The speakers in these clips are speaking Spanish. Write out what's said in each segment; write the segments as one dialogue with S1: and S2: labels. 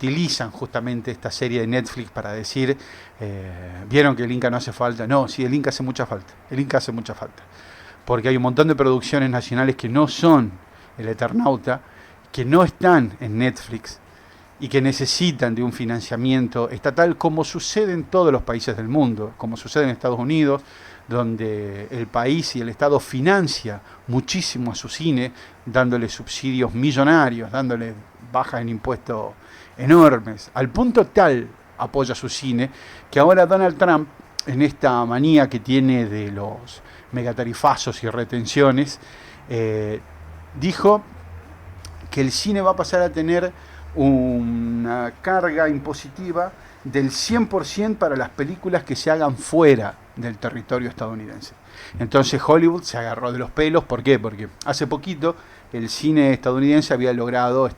S1: utilizan justamente esta serie de Netflix para decir, vieron que el Inca no hace falta. No, sí, el Inca hace mucha falta. El Inca hace mucha falta. Porque hay un montón de producciones nacionales que no son El Eternauta, que no están en Netflix y que necesitan de un financiamiento estatal, como sucede en todos los países del mundo, como sucede en Estados Unidos, donde el país y el Estado financia muchísimo a su cine, dándole subsidios millonarios, dándole bajas en impuestos enormes, al punto tal apoya su cine, que ahora Donald Trump, en esta manía que tiene de los megatarifazos y retenciones, dijo que el cine va a pasar a tener una carga impositiva del 100% para las películas que se hagan fuera del territorio estadounidense. Entonces Hollywood se agarró de los pelos. ¿Por qué? Porque hace poquito el cine estadounidense había logrado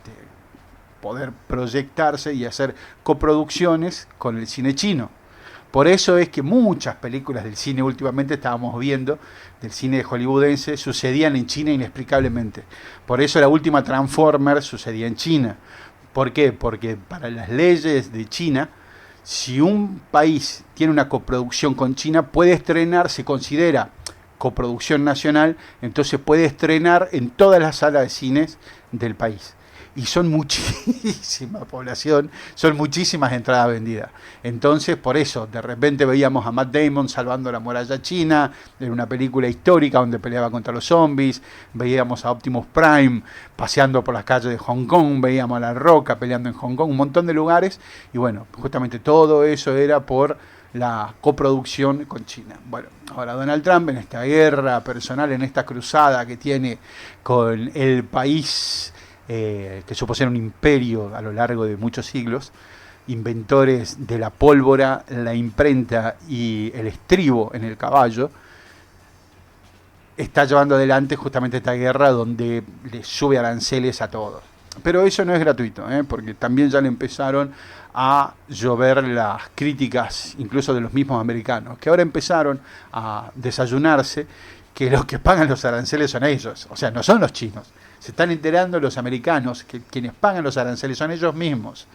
S1: poder proyectarse y hacer coproducciones con el cine chino. Por eso es que muchas películas del cine últimamente estábamos viendo, del cine hollywoodense, sucedían en China inexplicablemente. Por eso la última Transformers sucedía en China. ¿Por qué? Porque para las leyes de China, si un país tiene una coproducción con China, puede estrenar, se considera coproducción nacional, entonces puede estrenar en todas las salas de cines del país. Y son muchísima población, son muchísimas entradas vendidas. Entonces, por eso, de repente veíamos a Matt Damon salvando la muralla china, en una película histórica donde peleaba contra los zombies, veíamos a Optimus Prime paseando por las calles de Hong Kong, veíamos a La Roca peleando en Hong Kong, un montón de lugares, y bueno, justamente todo eso era por la coproducción con China. Bueno, ahora Donald Trump, en esta guerra personal, en esta cruzada que tiene con el país que supo ser un imperio a lo largo de muchos siglos, inventores de la pólvora, la imprenta y el estribo en el caballo, está llevando adelante justamente esta guerra donde le sube aranceles a todos. Pero eso no es gratuito, porque también ya le empezaron a llover las críticas, incluso de los mismos americanos, que ahora empezaron a desayunarse que los que pagan los aranceles son ellos, o sea, no son los chinos. Se están enterando los americanos que quienes pagan los aranceles son ellos mismos.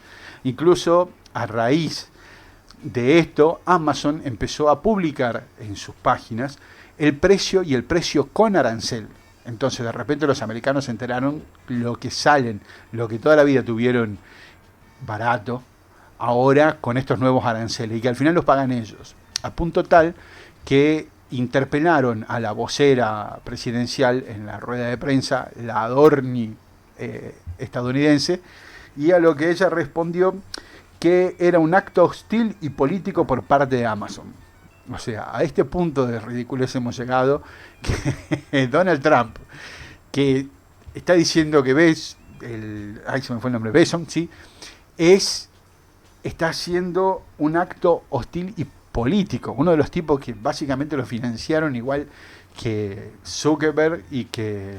S1: Incluso a raíz de esto, Amazon empezó a publicar en sus páginas el precio y el precio con arancel. Entonces de repente los americanos se enteraron lo que salen, lo que toda la vida tuvieron barato, ahora con estos nuevos aranceles, y que al final los pagan ellos. A punto tal que interpelaron a la vocera presidencial en la rueda de prensa, la Adorni estadounidense, y a lo que ella respondió que era un acto hostil y político por parte de Amazon. O sea, a este punto de ridiculez hemos llegado, que Donald Trump, que está diciendo que se me fue el nombre, Bezos, ¿sí? Está haciendo un acto hostil y político, uno de los tipos que básicamente lo financiaron igual que Zuckerberg y que,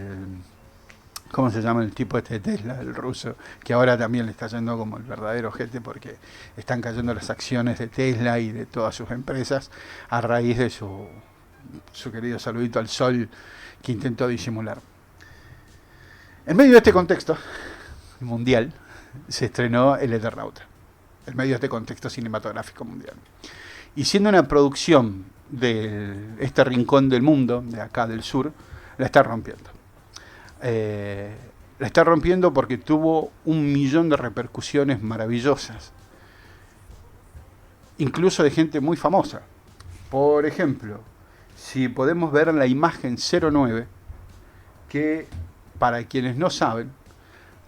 S1: ¿cómo se llama el tipo de Tesla, el ruso? Que ahora también le está yendo como el verdadero ojete porque están cayendo las acciones de Tesla y de todas sus empresas a raíz de su querido saludito al sol que intentó disimular. En medio de este contexto mundial se estrenó El Eternauta, en medio de este contexto cinematográfico mundial. Y siendo una producción de este rincón del mundo, de acá del sur, la está rompiendo. La está rompiendo porque tuvo 1.000.000 de repercusiones maravillosas, incluso de gente muy famosa. Por ejemplo, si podemos ver la imagen 09, que para quienes no saben,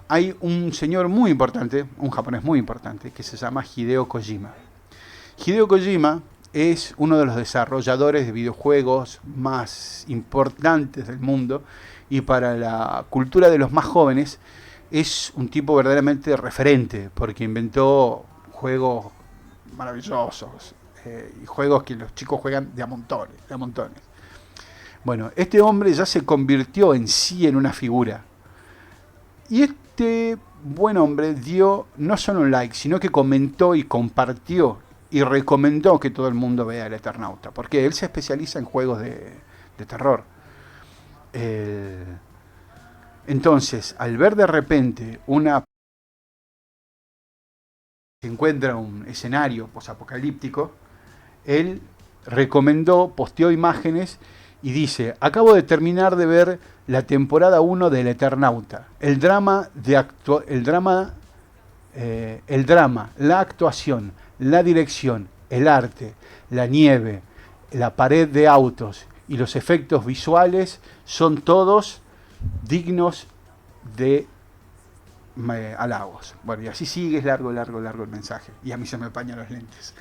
S1: hay un señor muy importante, un japonés muy importante, que se llama Hideo Kojima. Hideo Kojima es uno de los desarrolladores de videojuegos más importantes del mundo, y para la cultura de los más jóvenes es un tipo verdaderamente referente, porque inventó juegos maravillosos, y juegos que los chicos juegan de a montones, de a montones. Bueno, este hombre ya se convirtió en sí en una figura. Y este buen hombre dio no solo un like, sino que comentó y compartió y recomendó que todo el mundo vea El Eternauta, porque él se especializa en juegos de terror. Entonces, al ver de repente una se encuentra un escenario posapocalíptico, él recomendó, posteó imágenes y dice: acabo de terminar de ver la temporada 1 del Eternauta, el drama, la actuación, la dirección, el arte, la nieve, la pared de autos y los efectos visuales son todos dignos de halagos. Bueno, y así sigue, es largo el mensaje, y a mí se me empañan los lentes.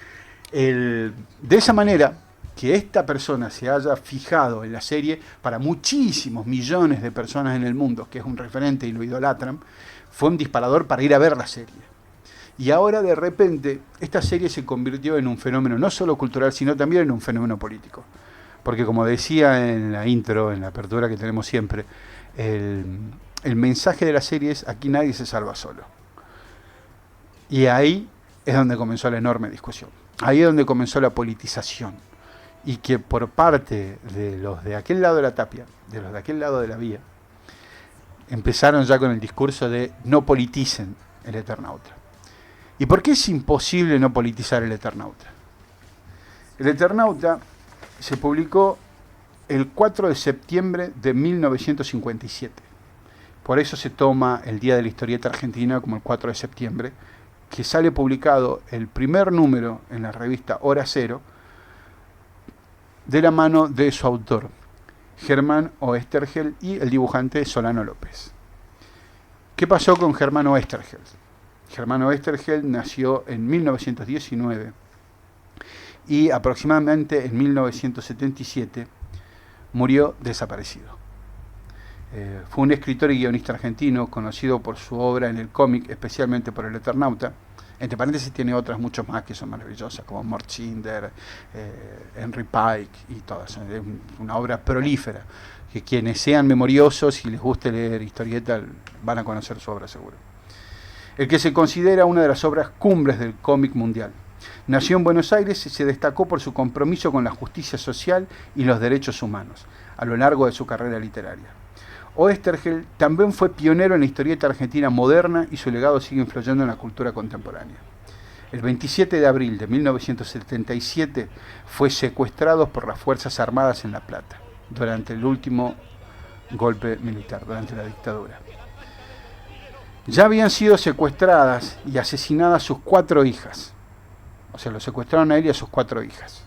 S1: De esa manera, que esta persona se haya fijado en la serie, para muchísimos millones de personas en el mundo, que es un referente y lo idolatran, fue un disparador para ir a ver la serie. Y ahora de repente esta serie se convirtió en un fenómeno no solo cultural, sino también en un fenómeno político. Porque como decía en la intro, en la apertura que tenemos siempre, el mensaje de la serie es: aquí nadie se salva solo. Y ahí es donde comenzó la enorme discusión. Ahí es donde comenzó la politización. Y que por parte de los de aquel lado de la tapia, de los de aquel lado de la vía, empezaron ya con el discurso de no politicen el Eternauta. ¿Y por qué es imposible no politizar el Eternauta? El Eternauta se publicó el 4 de septiembre de 1957. Por eso se toma el Día de la Historieta Argentina como el 4 de septiembre, que sale publicado el primer número en la revista Hora Cero, de la mano de su autor, Germán Oesterheld, y el dibujante Solano López. ¿Qué pasó con Germán Oesterheld? Germán Oesterheld nació en 1919 y aproximadamente en 1977 murió desaparecido. Fue un escritor y guionista argentino conocido por su obra en el cómic, especialmente por el Eternauta. Entre paréntesis tiene otras muchas más que son maravillosas, como Mort Cinder, Henry Pike y todas. Es una obra prolífera, que quienes sean memoriosos y les guste leer historieta van a conocer su obra seguro. El que se considera una de las obras cumbres del cómic mundial. Nació en Buenos Aires y se destacó por su compromiso con la justicia social y los derechos humanos a lo largo de su carrera literaria. Oesterheld también fue pionero en la historieta argentina moderna y su legado sigue influyendo en la cultura contemporánea. El 27 de abril de 1977 fue secuestrado por las Fuerzas Armadas en La Plata durante el último golpe militar, durante la dictadura. Ya habían sido secuestradas y asesinadas sus 4 hijas. O sea, lo secuestraron a él y a sus 4 hijas.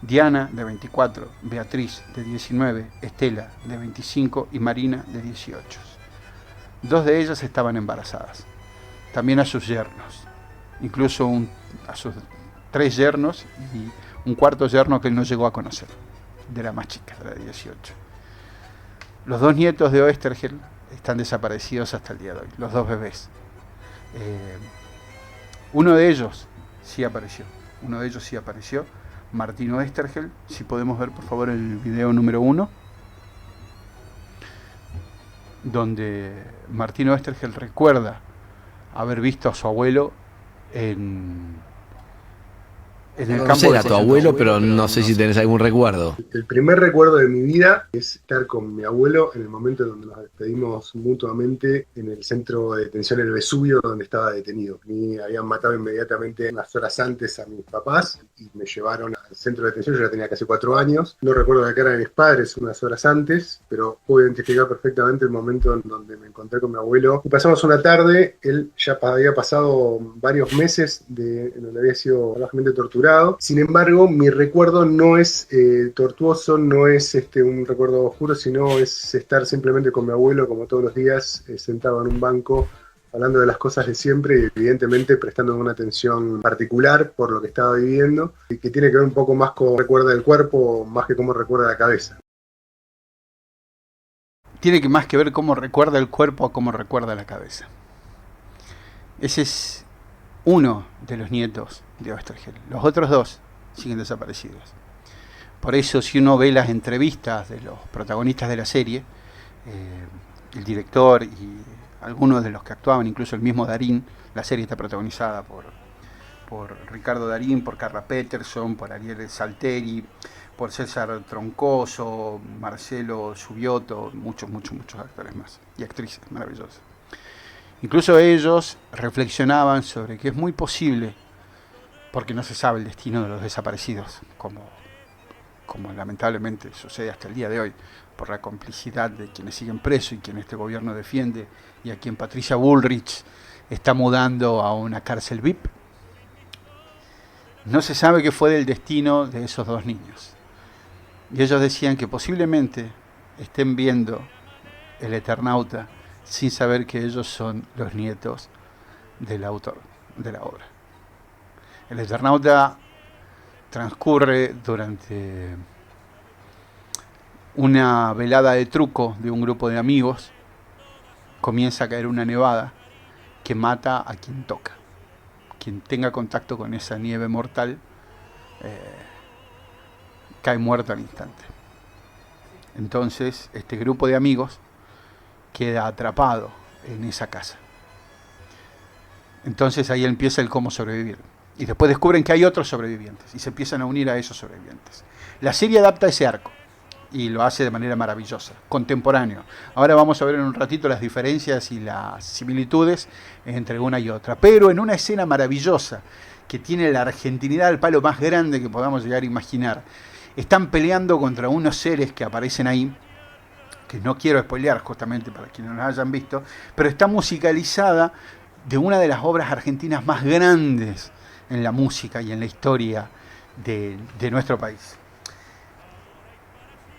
S1: Diana, de 24, Beatriz, de 19, Estela, de 25 y Marina, de 18. 2 de ellas estaban embarazadas. También a sus yernos. Incluso a sus 3 yernos y un 4.º yerno que él no llegó a conocer. De la más chica, de la 18. Los 2 nietos de Oesterheld están desaparecidos hasta el día de hoy. Los 2 bebés. Uno de ellos sí apareció. Martín Oesterheld. Si podemos ver por favor el video número 1, donde Martín Oesterheld recuerda haber visto a su abuelo en el campo.
S2: Conocer a tu abuelo, pero no sé si tenés algún recuerdo.
S3: El primer recuerdo de mi vida es estar con mi abuelo en el momento en donde nos despedimos mutuamente en el centro de detención El Vesubio, donde estaba detenido. Me habían matado inmediatamente unas horas antes a mis papás y me llevaron al centro de detención. Yo ya tenía casi 4 años. No recuerdo la cara de mis padres unas horas antes, pero puedo identificar perfectamente el momento en donde me encontré con mi abuelo. Y pasamos una tarde. Él ya había pasado varios meses en donde había sido bajamente torturado. Sin embargo, mi recuerdo no es tortuoso, no es un recuerdo oscuro, sino es estar simplemente con mi abuelo, como todos los días, sentado en un banco, hablando de las cosas de siempre y evidentemente prestando una atención particular por lo que estaba viviendo, y que tiene que ver un poco más con cómo recuerda el cuerpo, más que cómo recuerda la cabeza.
S1: Tiene que más que ver cómo recuerda el cuerpo a cómo recuerda la cabeza. Ese es uno de los nietos de Oesterheld. Los otros 2 siguen desaparecidos. Por eso, si uno ve las entrevistas de los protagonistas de la serie, el director y algunos de los que actuaban, incluso el mismo Darín, la serie está protagonizada por Ricardo Darín, por Carla Peterson, por Ariel Salteri, por César Troncoso, Marcelo Subioto, muchos actores más y actrices maravillosas. Incluso ellos reflexionaban sobre que es muy posible, porque no se sabe el destino de los desaparecidos, como lamentablemente sucede hasta el día de hoy, por la complicidad de quienes siguen presos y quien este gobierno defiende, y a quien Patricia Bullrich está mudando a una cárcel VIP. No se sabe qué fue del destino de esos 2 niños. Y ellos decían que posiblemente estén viendo El Eternauta sin saber que ellos son los nietos del autor de la obra. El Eternauta transcurre durante una velada de truco de un grupo de amigos. Comienza a caer una nevada que mata a quien toca. Quien tenga contacto con esa nieve mortal cae muerto al instante. Entonces este grupo de amigos queda atrapado en esa casa. Entonces ahí empieza el cómo sobrevivir. Y después descubren que hay otros sobrevivientes y se empiezan a unir a esos sobrevivientes. La serie adapta ese arco y lo hace de manera maravillosa, contemporáneo. Ahora vamos a ver en un ratito las diferencias y las similitudes entre una y otra. Pero en una escena maravillosa que tiene la argentinidad al palo más grande que podamos llegar a imaginar. Están peleando contra unos seres que aparecen ahí, que no quiero spoilear justamente para quienes no la hayan visto, pero está musicalizada de una de las obras argentinas más grandes en la música y en la historia de nuestro país.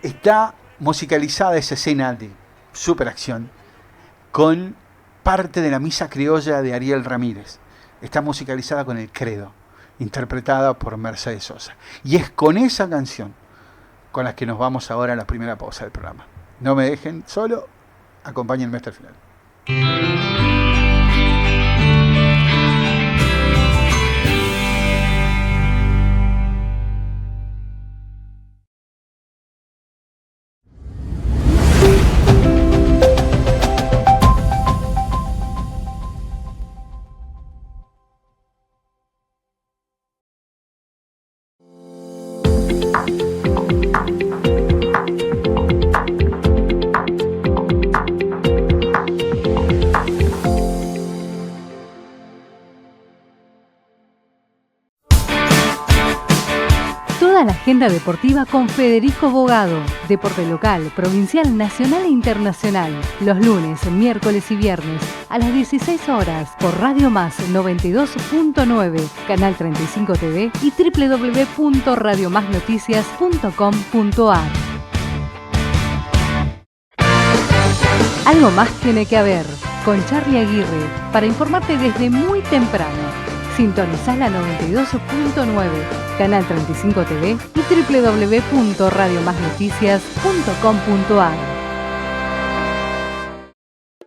S1: Está musicalizada esa escena de superacción con parte de la misa criolla de Ariel Ramírez. Está musicalizada con el Credo, interpretada por Mercedes Sosa. Y es con esa canción con la que nos vamos ahora a la primera pausa del programa. No me dejen solo, acompáñenme hasta el final.
S4: La agenda deportiva con Federico Bogado. Deporte local, provincial, nacional e internacional. Los lunes, miércoles y viernes a las 16 horas por Radio Más 92.9, Canal 35 TV y www.radiomasnoticias.com.ar. Algo más tiene que haber con Charlie Aguirre para informarte desde muy temprano. Sintonizá la 92.9, Canal 35 TV y www.radiomasnoticias.com.ar.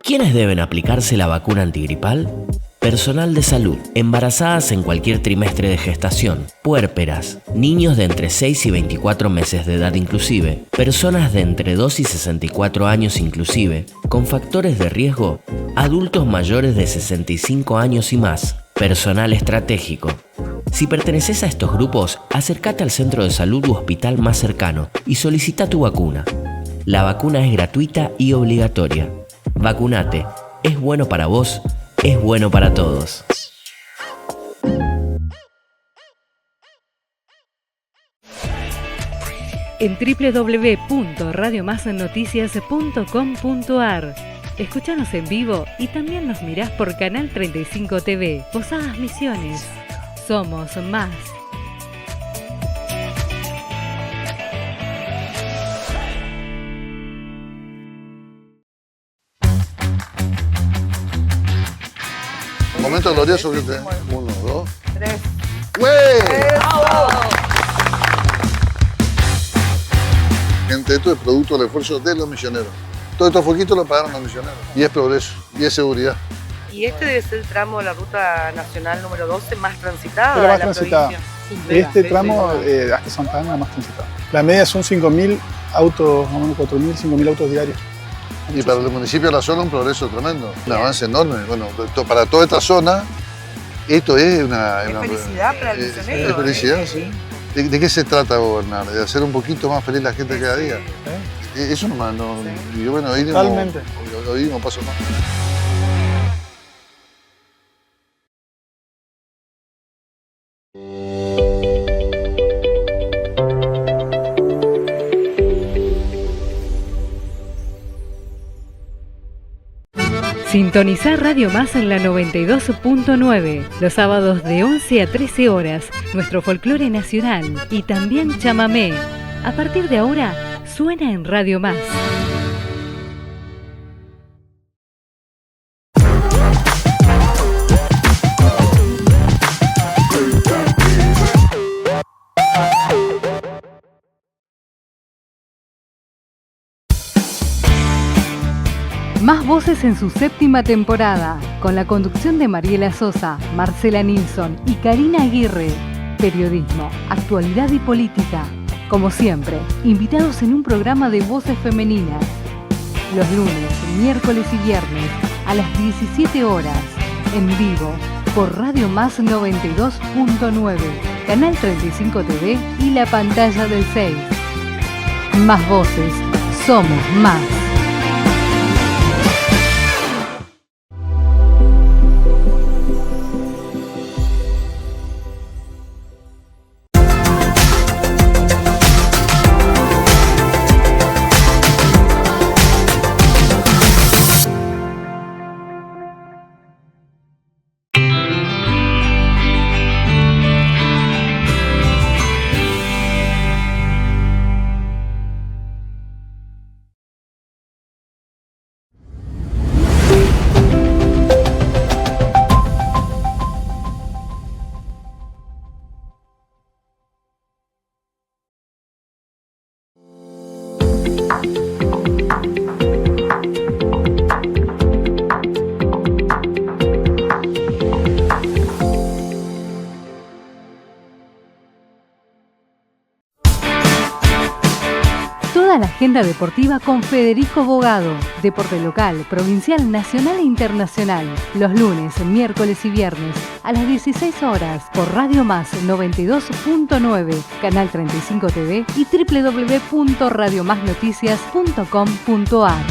S5: ¿Quiénes deben aplicarse la vacuna antigripal? Personal de salud, embarazadas en cualquier trimestre de gestación, puérperas, niños de entre 6 y 24 meses de edad inclusive, personas de entre 2 y 64 años inclusive, con factores de riesgo, adultos mayores de 65 años y más, personal estratégico. Si perteneces a estos grupos, acércate al centro de salud u hospital más cercano y solicita tu vacuna. La vacuna es gratuita y obligatoria. Vacunate. Es bueno para vos, es bueno para todos.
S4: En www.radiomasnoticias.com.ar. Escúchanos en vivo y también nos mirás por Canal 35 TV. Posadas Misiones. Somos más.
S6: Momento glorioso que te... 1, 2,
S7: 3.
S6: ¡Güey! Gente, esto es producto del esfuerzo de los misioneros. Todos estos foquitos los pagaron los misioneros. Y es progreso, y es seguridad.
S7: Y este debe ser el tramo de la ruta nacional número 12 más transitada
S8: Es la más
S7: de la
S8: transitada.
S7: provincia.
S8: Este tramo hasta Santa Ana es la más transitada. La media son 5.000 autos, más o menos 4.000, 5.000 autos diarios.
S6: Y para el municipio de la zona un progreso tremendo, un avance enorme. Bueno, para toda esta zona, esto es una...
S7: Es felicidad para el misionero.
S6: Es felicidad, sí. ¿De qué se trata gobernar? De hacer un poquito más feliz la gente cada día. Eso nomás, no, y bueno, hoy dimos paso más.
S4: Sintonizá Radio Más en la 92.9, los sábados de 11 a 13 horas, nuestro folclore nacional y también chamamé. A partir de ahora, suena en Radio Más. Más voces en su séptima temporada, con la conducción de Mariela Sosa, Marcela Nilsson y Karina Aguirre. Periodismo, actualidad y política. Como siempre, invitados en un programa de voces femeninas. Los lunes, miércoles y viernes a las 17 horas, en vivo, por Radio Más 92.9, Canal 35 TV y la pantalla del 6. Más voces, somos más. La agenda deportiva con Federico Bogado, deporte local, provincial, nacional e internacional, los lunes, miércoles y viernes a las 16 horas por Radio Más 92.9, Canal 35 TV y www.radiomasnoticias.com.ar.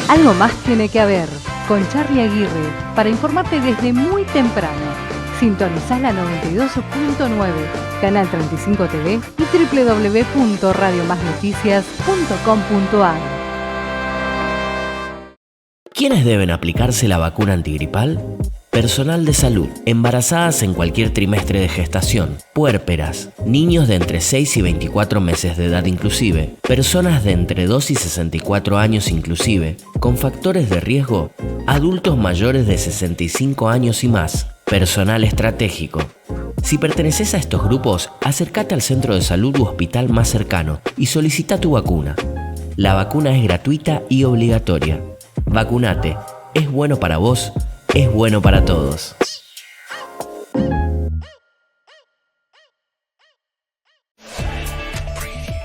S4: Algo más tiene que haber, con Charly Aguirre, para informarte desde muy temprano. Sintonizá la 92.9, Canal 35 TV y www.radiomasnoticias.com.ar.
S5: ¿Quiénes deben aplicarse la vacuna antigripal? Personal de salud, embarazadas en cualquier trimestre de gestación, puérperas, niños de entre 6 y 24 meses de edad inclusive, personas de entre 2 y 64 años inclusive, con factores de riesgo, adultos mayores de 65 años y más, personal estratégico. Si perteneces a estos grupos, acércate al centro de salud u hospital más cercano y solicita tu vacuna. La vacuna es gratuita y obligatoria. Vacunate, es bueno para vos, es bueno para todos.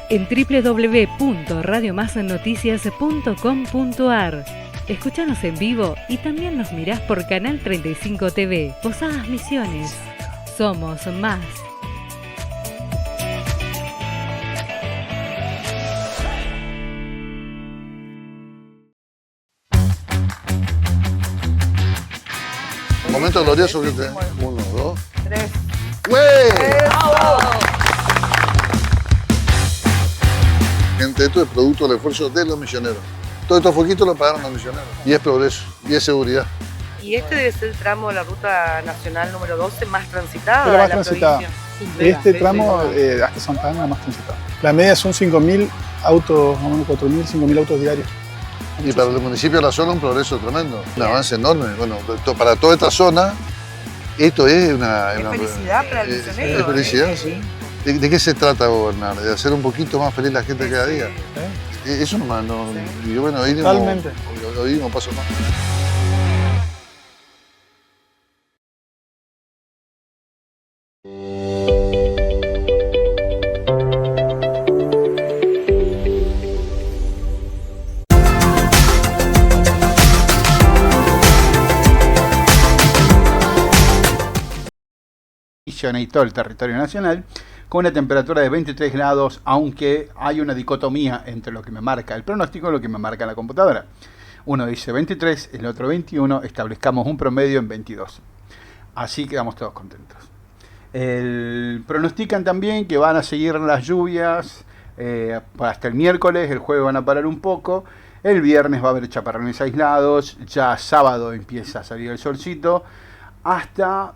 S4: En www.radiomasnoticias.com.ar. Escúchanos en vivo y también nos mirás por Canal 35 TV. Posadas Misiones. Somos más.
S6: Momento glorioso que te... 1, 2,
S7: 3.
S6: ¡Güey! Gente, esto es producto del esfuerzo de los misioneros. Todos estos foquitos los pagaron los misioneros. Y es progreso, y es seguridad.
S7: Y este debe ser el tramo de la ruta nacional número 12 más transitada
S8: Es la
S7: de
S8: más
S7: la
S8: transitada.
S7: provincia.
S8: Este tramo hasta Santa Ana es la más transitada. La media son 5.000 autos, más o menos 4.000, 5.000 autos diarios.
S6: Y para el municipio de La Zona un progreso tremendo, un avance enorme. Bueno, para toda esta zona, esto es una
S7: felicidad para el misionero.
S6: Es felicidad, sí. ¿De qué se trata gobernar? De hacer un poquito más feliz la gente cada día. Eso nomás, no. Y yo, bueno, hoy no paso más.
S1: Y todo el territorio nacional, con una temperatura de 23 grados, aunque hay una dicotomía entre lo que me marca el pronóstico y lo que me marca la computadora. Uno dice 23, el otro 21, establezcamos un promedio en 22. Así quedamos todos contentos. Pronostican también que van a seguir las lluvias hasta el miércoles, el jueves van a parar un poco, El viernes va a haber chaparrones aislados, ya sábado empieza a salir el solcito, hasta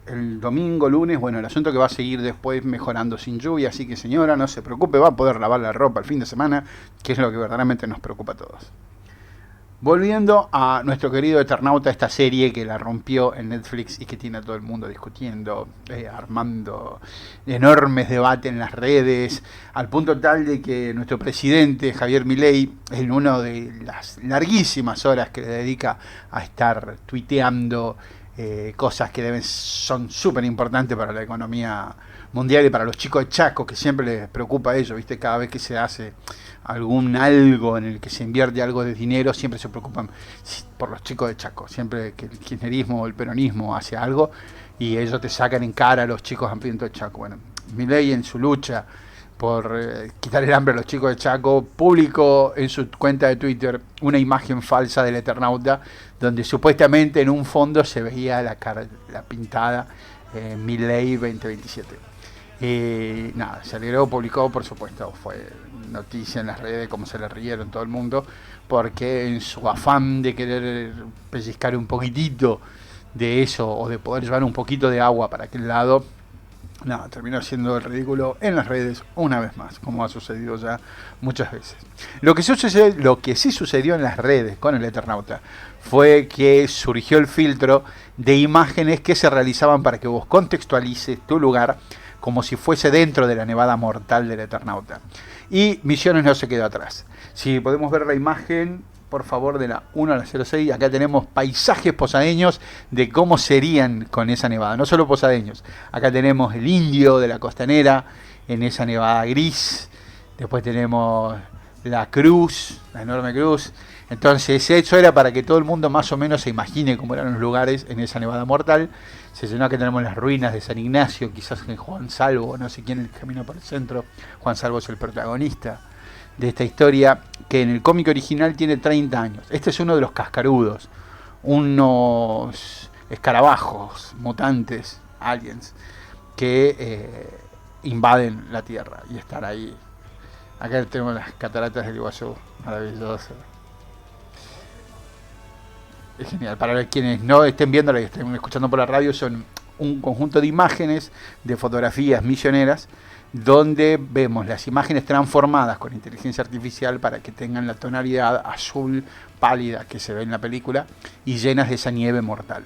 S1: el domingo, lunes, bueno, el asunto que va a seguir después mejorando sin lluvia, así que señora, no se preocupe, va a poder lavar la ropa el fin de semana, que es lo que verdaderamente nos preocupa a todos. Volviendo a nuestro querido Eternauta, esta serie que la rompió en Netflix y que tiene a todo el mundo discutiendo, armando enormes debates en las redes, al punto tal de que nuestro presidente Javier Milei, en una de las larguísimas horas que le dedica a estar tuiteando cosas que son súper importantes para la economía mundial y para los chicos de Chaco, que siempre les preocupa ello, ¿viste? Cada vez que se hace algo en el que se invierte algo de dinero, siempre se preocupan por los chicos de Chaco, siempre que el kirchnerismo o el peronismo hace algo y ellos te sacan en cara a los chicos hambrientos de Chaco. Bueno, Milei, en su lucha por quitar el hambre a los chicos de Chaco, publicó en su cuenta de Twitter una imagen falsa del Eternauta, donde supuestamente en un fondo se veía la pintada Milei 2027. Y nada, se alegró, publicó, por supuesto, fue noticia en las redes, como se le rieron todo el mundo, porque en su afán de querer pellizcar un poquitito de eso, o de poder llevar un poquito de agua para aquel lado, nada, terminó siendo el ridículo en las redes una vez más, como ha sucedido ya muchas veces. Lo que sí sucedió en las redes con el Eternauta fue que surgió el filtro de imágenes que se realizaban para que vos contextualices tu lugar como si fuese dentro de la nevada mortal del Eternauta. Y Misiones no se quedó atrás. Si podemos ver la imagen, por favor, de la 1 a la 06, acá tenemos paisajes posadeños de cómo serían con esa nevada. No solo posadeños, acá tenemos el indio de la costanera en esa nevada gris. Después tenemos la cruz, la enorme cruz. Entonces eso era para que todo el mundo más o menos se imagine cómo eran los lugares en esa nevada mortal. Se llenó, que tenemos las ruinas de San Ignacio, quizás en Juan Salvo, no sé quién, el camino por el centro. Juan Salvo es el protagonista de esta historia, que en el cómic original tiene 30 años. Este es uno de los cascarudos, unos escarabajos, mutantes, aliens, que invaden la Tierra y están ahí. Acá tenemos las cataratas del Iguazú, maravilloso. Es genial. Para quienes no estén viendo y estén escuchando por la radio, son un conjunto de imágenes, de fotografías misioneras, donde vemos las imágenes transformadas con inteligencia artificial para que tengan la tonalidad azul pálida que se ve en la película y llenas de esa nieve mortal.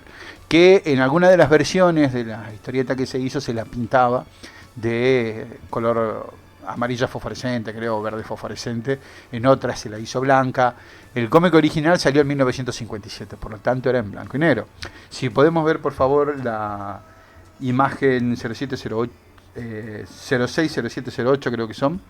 S1: Que en alguna de las versiones de la historieta que se hizo se la pintaba de color amarilla fosforescente, creo, verde fosforescente, en otras se la hizo blanca. El cómic original salió en 1957, por lo tanto era en blanco y negro. Si podemos ver, por favor, la imagen 060708, creo que son,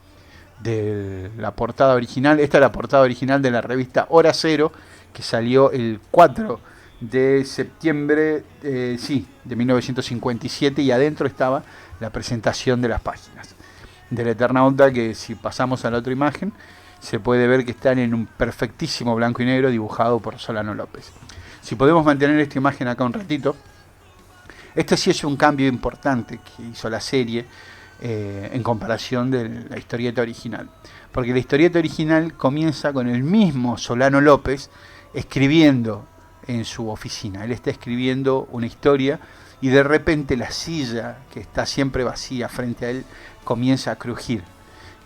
S1: de la portada original. Esta es la portada original de la revista Hora Cero, que salió el 4 de septiembre de 1957, y adentro estaba la presentación de las páginas del Eternauta, que si pasamos a la otra imagen se puede ver que están en un perfectísimo blanco y negro dibujado por Solano López. Si podemos mantener esta imagen acá un ratito, este sí es un cambio importante que hizo la serie en comparación de la historieta original, porque la historieta original comienza con el mismo Solano López escribiendo en su oficina. Él está escribiendo una historia y de repente la silla, que está siempre vacía frente a él, comienza a crujir,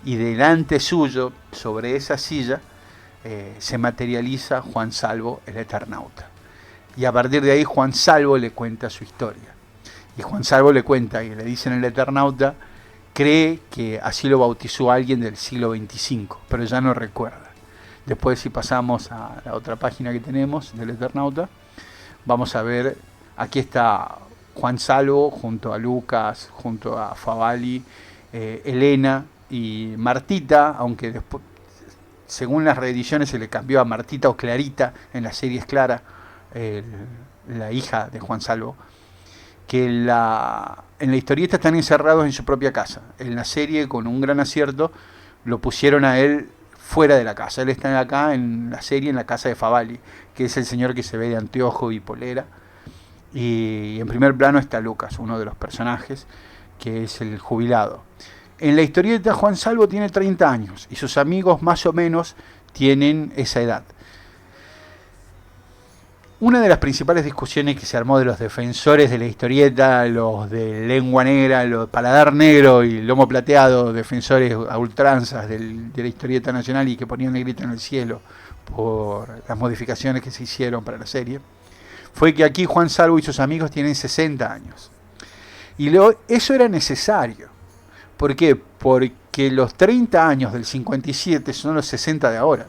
S1: y delante suyo, sobre esa silla, se materializa Juan Salvo, el Eternauta. Y a partir de ahí Juan Salvo le cuenta su historia. Y Juan Salvo le cuenta, y le dicen el Eternauta, cree que así lo bautizó alguien del siglo XXV, pero ya no recuerda. Después, si pasamos a la otra página que tenemos del Eternauta, vamos a ver, aquí está Juan Salvo junto a Lucas, junto a Favali, Elena y Martita, aunque después, según las reediciones, se le cambió a Martita o Clarita, en la serie es Clara, la hija de Juan Salvo, que en la historieta están encerrados en su propia casa. En la serie, con un gran acierto, lo pusieron a él fuera de la casa. Él está acá en la serie, en la casa de Favali, que es el señor que se ve de anteojo y polera, y en primer plano está Lucas, uno de los personajes, que es el jubilado. En la historieta, Juan Salvo tiene 30 años y sus amigos más o menos tienen esa edad. Una de las principales discusiones que se armó de los defensores de la historieta, los de lengua negra, los paladar negro y lomo plateado, defensores a ultranzas de la historieta nacional y que ponían el grito en el cielo por las modificaciones que se hicieron para la serie, fue que aquí Juan Salvo y sus amigos tienen 60 años. Y eso era necesario. ¿Por qué? Porque los 30 años del 57 son los 60 de ahora.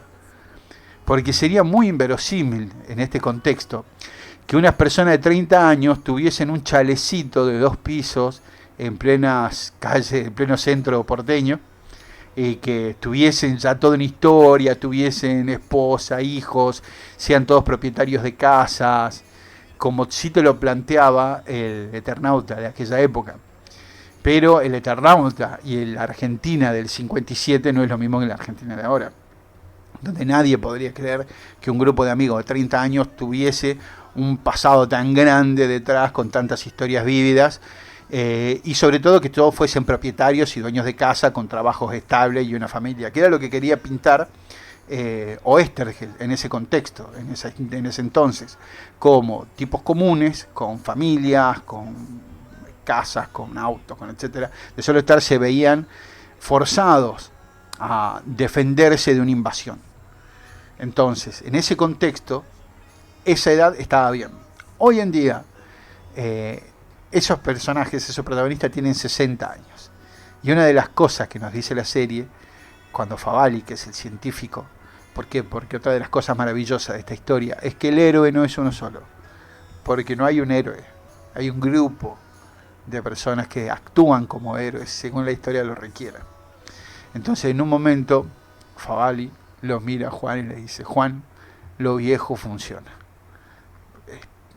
S1: Porque sería muy inverosímil en este contexto que unas personas de 30 años tuviesen un chalecito de 2 pisos en plenas calles, en pleno centro porteño, y que tuviesen ya toda una historia, tuviesen esposa, hijos, sean todos propietarios de casas, como sí te lo planteaba el Eternauta de aquella época. Pero el Eternauta y la Argentina del 57 no es lo mismo que la Argentina de ahora, donde nadie podría creer que un grupo de amigos de 30 años tuviese un pasado tan grande detrás, con tantas historias vívidas, y sobre todo que todos fuesen propietarios y dueños de casa, con trabajos estables y una familia, que era lo que quería pintar Oesterheld en ese contexto, en ese entonces, como tipos comunes, con familias, con casas, con autos, con etcétera. De solo estar se veían forzados a defenderse de una invasión. Entonces, en ese contexto, esa edad estaba bien. Hoy en día, esos personajes, esos protagonistas tienen 60 años. Y una de las cosas que nos dice la serie, cuando Favali, que es el científico, ¿por qué? Porque otra de las cosas maravillosas de esta historia es que el héroe no es uno solo. Porque no hay un héroe, hay un grupo de personas que actúan como héroes según la historia lo requiera. Entonces, en un momento, Favali lo mira a Juan y le dice: Juan, lo viejo funciona.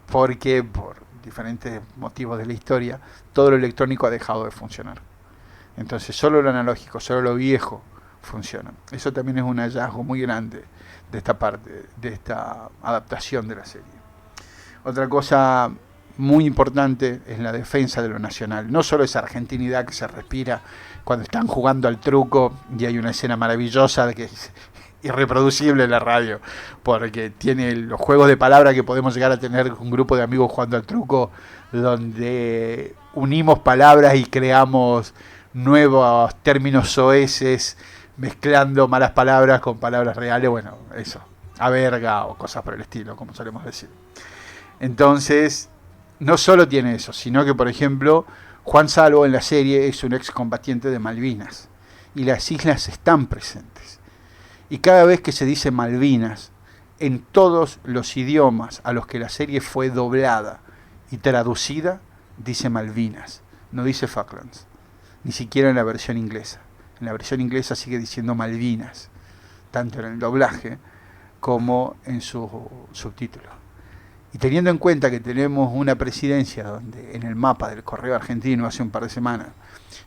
S1: Porque por diferentes motivos de la historia, todo lo electrónico ha dejado de funcionar. Entonces, solo lo analógico, solo lo viejo funciona. Eso también es un hallazgo muy grande de esta parte, de esta adaptación de la serie. Otra cosa muy importante es la defensa de lo nacional. No solo esa argentinidad que se respira cuando están jugando al truco, y hay una escena maravillosa de que es irreproducible en la radio, porque tiene los juegos de palabras que podemos llegar a tener un grupo de amigos jugando al truco, donde unimos palabras y creamos nuevos términos soeces, mezclando malas palabras con palabras reales, bueno, eso, a verga o cosas por el estilo, como solemos decir. Entonces, no solo tiene eso, sino que, por ejemplo, Juan Salvo en la serie es un excombatiente de Malvinas, y las islas están presentes. Y cada vez que se dice Malvinas, en todos los idiomas a los que la serie fue doblada y traducida, dice Malvinas, no dice Falklands, ni siquiera en la versión inglesa. En la versión inglesa sigue diciendo Malvinas, tanto en el doblaje como en su subtítulo. Y teniendo en cuenta que tenemos una presidencia donde en el mapa del Correo Argentino hace un par de semanas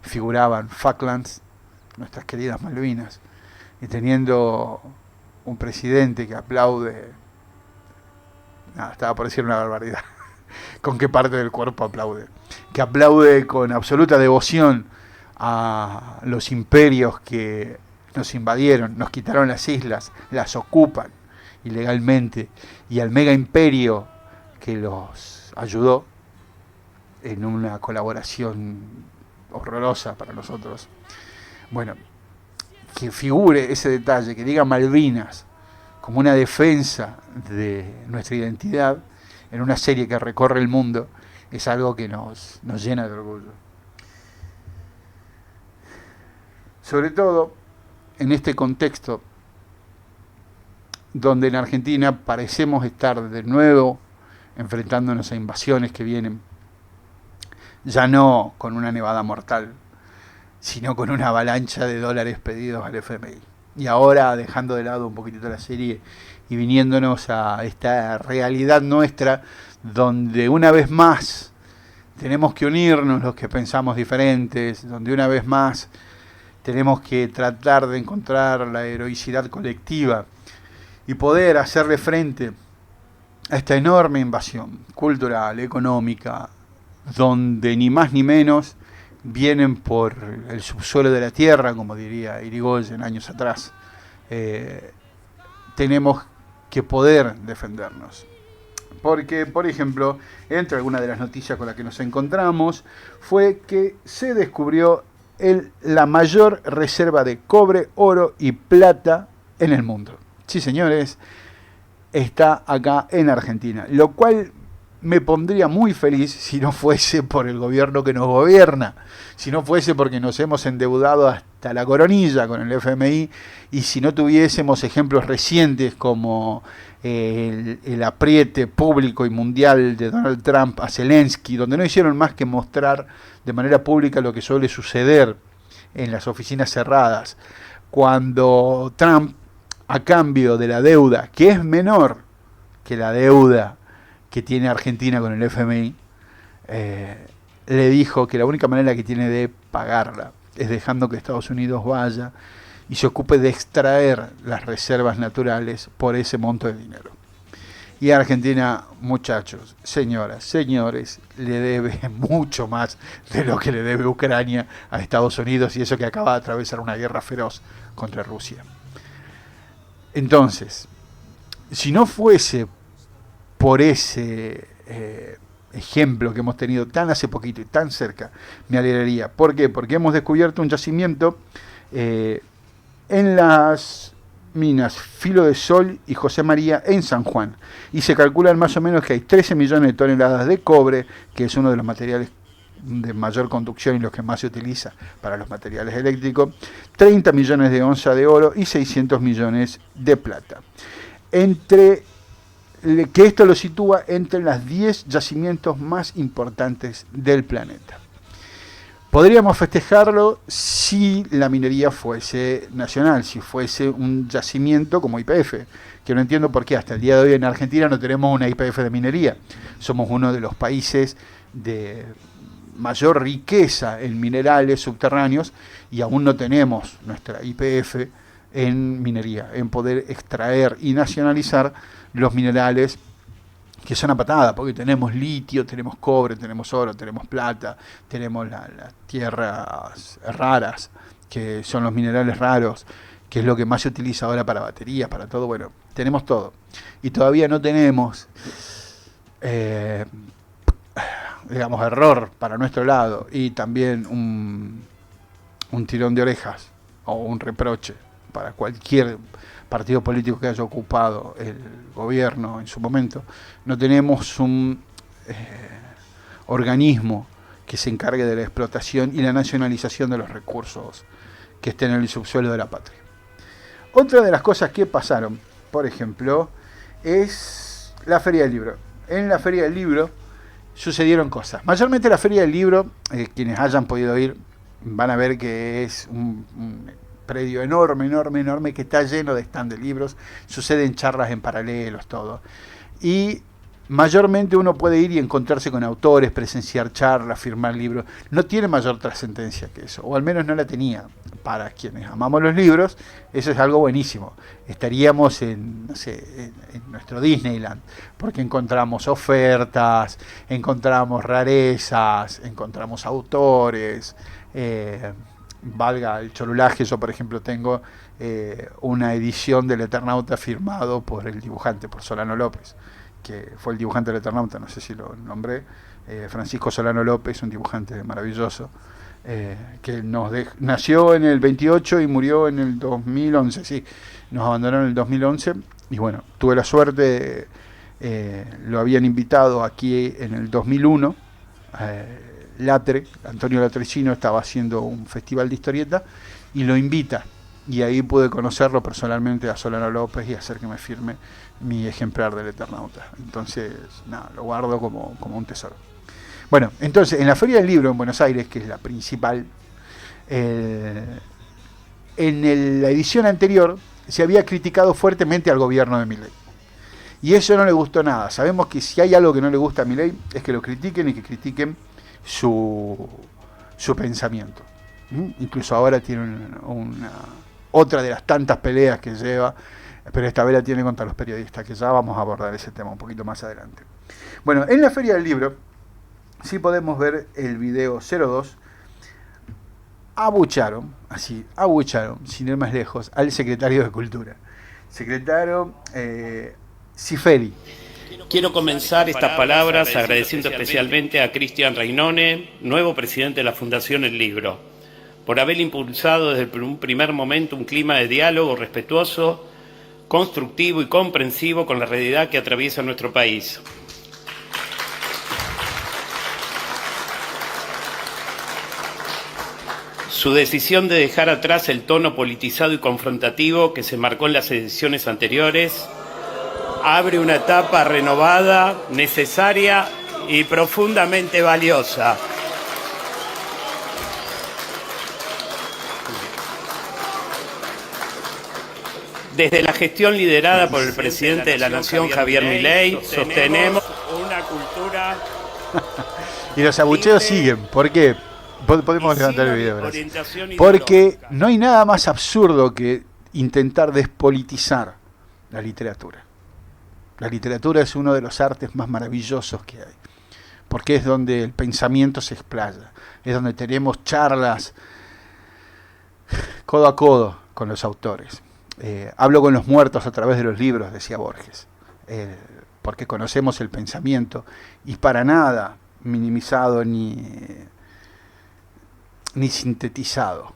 S1: figuraban Falklands, nuestras queridas Malvinas, y teniendo un presidente que aplaude, nada, estaba por decir una barbaridad, ¿con qué parte del cuerpo aplaude? Que aplaude con absoluta devoción a los imperios que nos invadieron, nos quitaron las islas, las ocupan ilegalmente, y al mega imperio que los ayudó en una colaboración horrorosa para nosotros. Bueno, que figure ese detalle, que diga Malvinas como una defensa de nuestra identidad en una serie que recorre el mundo, es algo que nos llena de orgullo. Sobre todo en este contexto donde en Argentina parecemos estar de nuevo enfrentándonos a invasiones que vienen, ya no con una nevada mortal, sino con una avalancha de dólares pedidos al FMI. Y ahora, dejando de lado un poquitito la serie y viniéndonos a esta realidad nuestra, donde una vez más tenemos que unirnos los que pensamos diferentes, donde una vez más tenemos que tratar de encontrar la heroicidad colectiva y poder hacerle frente a esta enorme invasión cultural, económica, donde ni más ni menos vienen por el subsuelo de la tierra, como diría Irigoyen años atrás, tenemos que poder defendernos. Porque, por ejemplo, entre algunas de las noticias con las que nos encontramos, fue que se descubrió la mayor reserva de cobre, oro y plata en el mundo. Sí, señores, está acá en Argentina, lo cual me pondría muy feliz si no fuese por el gobierno que nos gobierna, si no fuese porque nos hemos endeudado hasta la coronilla con el FMI, y si no tuviésemos ejemplos recientes como el apriete público y mundial de Donald Trump a Zelensky, donde no hicieron más que mostrar de manera pública lo que suele suceder en las oficinas cerradas, cuando Trump, a cambio de la deuda, que es menor que la deuda que tiene Argentina con el FMI, le dijo que la única manera que tiene de pagarla es dejando que Estados Unidos vaya y se ocupe de extraer las reservas naturales por ese monto de dinero. Y Argentina, muchachos, señoras, señores, le debe mucho más de lo que le debe Ucrania a Estados Unidos, y eso que acaba de atravesar una guerra feroz contra Rusia. Entonces, si no fuese por ese ejemplo que hemos tenido tan hace poquito y tan cerca, me alegraría. ¿Por qué? Porque hemos descubierto un yacimiento en las minas Filo de Sol y José María en San Juan, y se calculan más o menos que hay 13 millones de toneladas de cobre, que es uno de los materiales de mayor conducción y los que más se utiliza para los materiales eléctricos, 30 millones de onzas de oro y 600 millones de plata. Que esto lo sitúa entre las 10 yacimientos más importantes del planeta. Podríamos festejarlo si la minería fuese nacional, si fuese un yacimiento como YPF, que no entiendo por qué hasta el día de hoy en Argentina no tenemos una YPF de minería. Somos uno de los países de mayor riqueza en minerales subterráneos y aún no tenemos nuestra YPF en minería, en poder extraer y nacionalizar los minerales que son a patada, porque tenemos litio, tenemos cobre, tenemos oro, tenemos plata, tenemos las tierras raras, que son los minerales raros, que es lo que más se utiliza ahora para baterías, para todo. Bueno, tenemos todo. Y todavía no tenemos, digamos, error para nuestro lado, y también un tirón de orejas o un reproche para cualquier partido político que haya ocupado el gobierno en su momento. No tenemos un organismo que se encargue de la explotación y la nacionalización de los recursos que estén en el subsuelo de la patria. Otra de las cosas que pasaron, por ejemplo, es la Feria del Libro. En la Feria del Libro sucedieron cosas. Mayormente la Feria del Libro, quienes hayan podido ir, van a ver que es un predio enorme, que está lleno de stand de libros, suceden charlas en paralelos, todo. Y mayormente uno puede ir y encontrarse con autores, presenciar charlas, firmar libros. No tiene mayor trascendencia que eso, o al menos no la tenía. Para quienes amamos los libros, eso es algo buenísimo. Estaríamos en nuestro Disneyland, porque encontramos ofertas, encontramos rarezas, encontramos autores, valga el cholulaje. Yo, por ejemplo, tengo una edición del Eternauta firmado por el dibujante, por Solano López, que fue el dibujante del Eternauta, no sé si lo nombré, Francisco Solano López, un dibujante maravilloso, que nació en el 28 y murió en el 2011, sí, nos abandonó en el 2011, y bueno, tuve la suerte, lo habían invitado aquí en el 2001, Antonio Latrecino estaba haciendo un festival de historieta y lo invita, y ahí pude conocerlo personalmente a Solano López y hacer que me firme mi ejemplar del Eternauta. Entonces, nada, lo guardo como un tesoro. Bueno, entonces, en la Feria del Libro en Buenos Aires, que es la principal, en la edición anterior se había criticado fuertemente al gobierno de Milei. Y eso no le gustó nada. Sabemos que si hay algo que no le gusta a Milei es que lo critiquen y que critiquen su pensamiento. Incluso ahora tiene otra de las tantas peleas que lleva, pero esta vez la tiene contra los periodistas, que ya vamos a abordar ese tema un poquito más adelante. Bueno, en la Feria del Libro sí podemos ver el video 02. Abucharon, sin ir más lejos, al secretario de Cultura. Secretario Cifeli.
S9: Quiero comenzar estas palabras agradeciendo especialmente a Cristian Rainone, nuevo presidente de la Fundación El Libro, por haber impulsado desde un primer momento un clima de diálogo respetuoso, constructivo y comprensivo con la realidad que atraviesa nuestro país. Su decisión de dejar atrás el tono politizado y confrontativo que se marcó en las ediciones anteriores abre una etapa renovada, necesaria y profundamente valiosa. Desde la gestión liderada por el presidente de la Nación, Javier Milei, sostenemos una cultura...
S1: Y los abucheos siguen. ¿Por qué? Podemos levantar el video. Porque no hay nada más absurdo que intentar despolitizar la literatura. La literatura es uno de los artes más maravillosos que hay, porque es donde el pensamiento se explaya, es donde tenemos charlas codo a codo con los autores. Hablo con los muertos a través de los libros, decía Borges, porque conocemos el pensamiento y para nada minimizado ni sintetizado.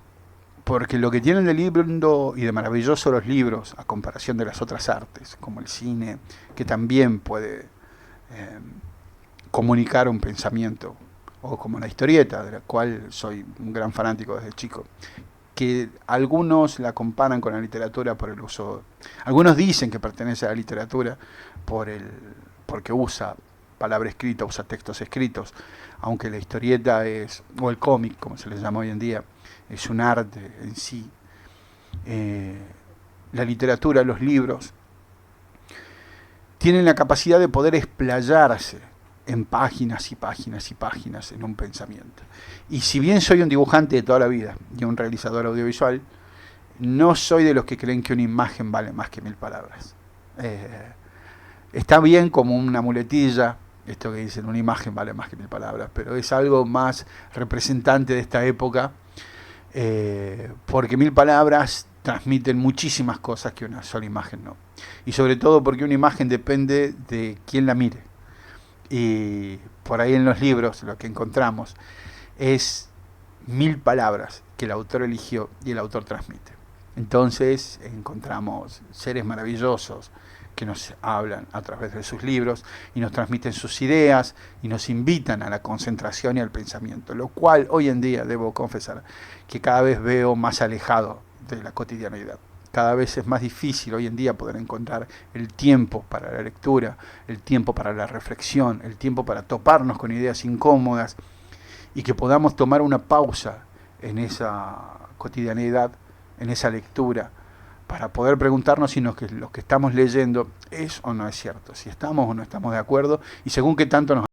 S1: Porque lo que tienen de lindo y de maravilloso los libros, a comparación de las otras artes, como el cine, que también puede comunicar un pensamiento, o como la historieta, de la cual soy un gran fanático desde chico, que algunos la comparan con la literatura por el uso... Algunos dicen que pertenece a la literatura porque usa palabra escrita, usa textos escritos, aunque la historieta es, o el cómic, como se le llama hoy en día, es un arte en sí. La literatura, los libros, tienen la capacidad de poder explayarse en páginas y páginas y páginas en un pensamiento. Y si bien soy un dibujante de toda la vida y un realizador audiovisual, no soy de los que creen que una imagen vale más que 1000 palabras. Está bien como una muletilla, esto que dicen, una imagen vale más que 1000 palabras, pero es algo más representante de esta época, porque 1000 palabras transmiten muchísimas cosas que una sola imagen no. Y sobre todo porque una imagen depende de quién la mire. Y por ahí en los libros lo que encontramos es 1000 palabras que el autor eligió y el autor transmite. Entonces encontramos seres maravillosos que nos hablan a través de sus libros y nos transmiten sus ideas y nos invitan a la concentración y al pensamiento, lo cual hoy en día debo confesar que cada vez veo más alejado de la cotidianidad. Cada vez es más difícil hoy en día poder encontrar el tiempo para la lectura, el tiempo para la reflexión, el tiempo para toparnos con ideas incómodas y que podamos tomar una pausa en esa cotidianidad, en esa lectura, para poder preguntarnos si lo que estamos leyendo es o no es cierto, si estamos o no estamos de acuerdo y según qué tanto nos